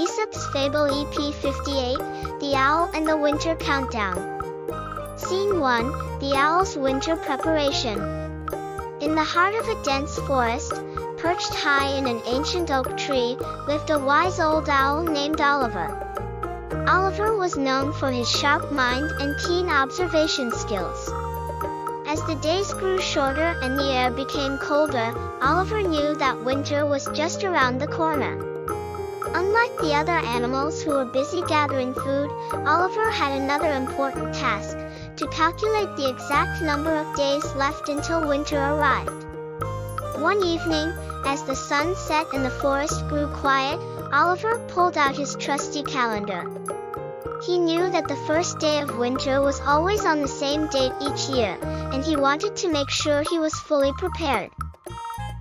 Aesop's Fable EP58, The Owl and the Winter Countdown. Scene 1, The Owl's Winter Preparation. In the heart of a dense forest, perched high in an ancient oak tree, lived a wise old owl named Oliver. Oliver was known for his sharp mind and keen observation skills. As the days grew shorter and the air became colder, Oliver knew that winter was just around the corner. Unlike the other animals who were busy gathering food, Oliver had another important task: to calculate the exact number of days left until winter arrived. One evening, as the sun set and the forest grew quiet, Oliver pulled out his trusty calendar. He knew that the first day of winter was always on the same date each year, and he wanted to make sure he was fully prepared.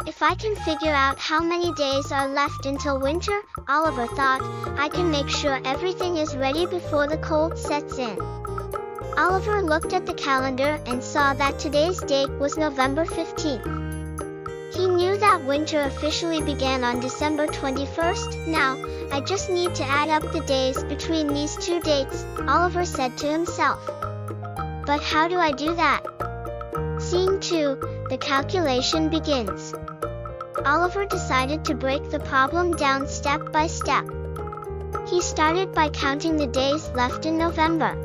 If I can figure out how many days are left until winter, Oliver thought, I can make sure everything is ready before the cold sets in. Oliver looked at the calendar and saw that today's date was November 15th. He knew that winter officially began on December 21st. Now, I just need to add up the days between these two dates, Oliver said to himself. But how do I do that? Scene 2, the calculation begins. Oliver decided to break the problem down step by step. He started by counting the days left in November.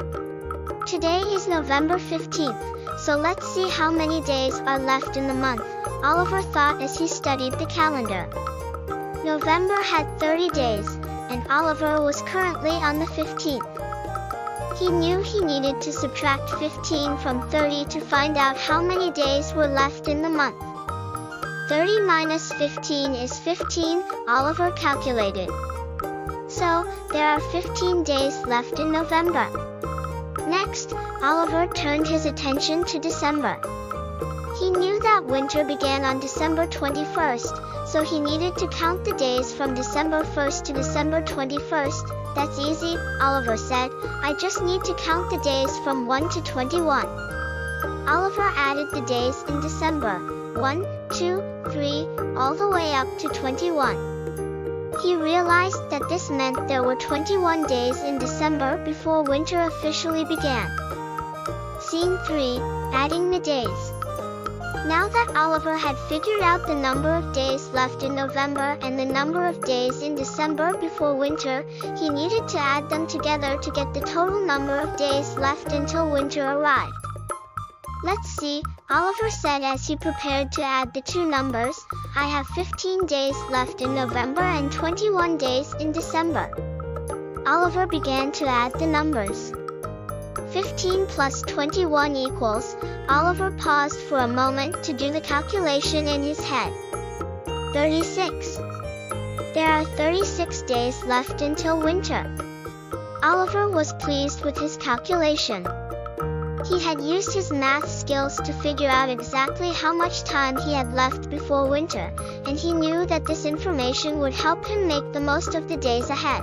Today is November 15th, so let's see how many days are left in the month, Oliver thought as he studied the calendar. November had 30 days, and Oliver was currently on the 15th. He knew he needed to subtract 15 from 30 to find out how many days were left in the month. 30 minus 15 is 15, Oliver calculated. So, there are 15 days left in November. Next, Oliver turned his attention to December. He knew that winter began on December 21st, so he needed to count the days from December 1st to December 21st. That's easy, Oliver said. I just need to count the days from 1 to 21. Oliver added the days in December, 1, 2, 3, all the way up to 21. He realized that this meant there were 21 days in December before winter officially began. Scene 3, adding the days. Now that Oliver had figured out the number of days left in November and the number of days in December before winter, he needed to add them together to get the total number of days left until winter arrived. Let's see, Oliver said as he prepared to add the two numbers. I have 15 days left in November and 21 days in December. Oliver began to add the numbers. 15 plus 21 equals, Oliver paused for a moment to do the calculation in his head. 36. There are 36 days left until winter. Oliver was pleased with his calculation. He had used his math skills to figure out exactly how much time he had left before winter, and he knew that this information would help him make the most of the days ahead.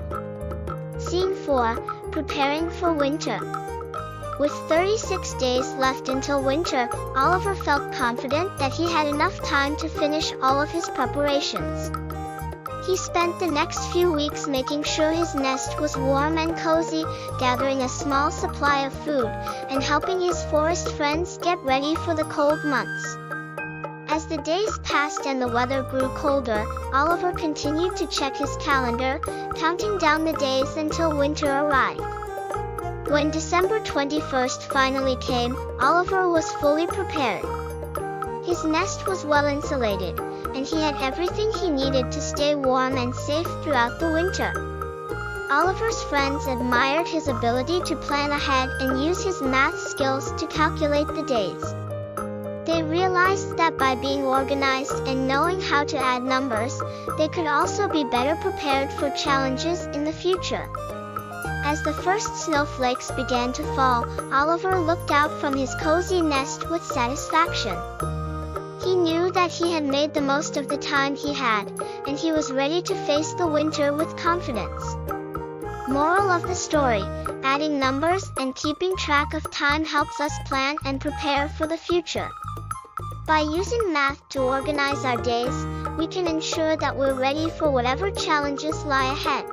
Scene 4, preparing for winter. With 36 days left until winter, Oliver felt confident that he had enough time to finish all of his preparations. He spent the next few weeks making sure his nest was warm and cozy, gathering a small supply of food, and helping his forest friends get ready for the cold months. As the days passed and the weather grew colder, Oliver continued to check his calendar, counting down the days until winter arrived. When December 21st finally came, Oliver was fully prepared. His nest was well insulated, and he had everything he needed to stay warm and safe throughout the winter. Oliver's friends admired his ability to plan ahead and use his math skills to calculate the days. They realized that by being organized and knowing how to add numbers, they could also be better prepared for challenges in the future. As the first snowflakes began to fall, Oliver looked out from his cozy nest with satisfaction. He knew that he had made the most of the time he had, and he was ready to face the winter with confidence. Moral of the story: adding numbers and keeping track of time helps us plan and prepare for the future. By using math to organize our days, we can ensure that we're ready for whatever challenges lie ahead.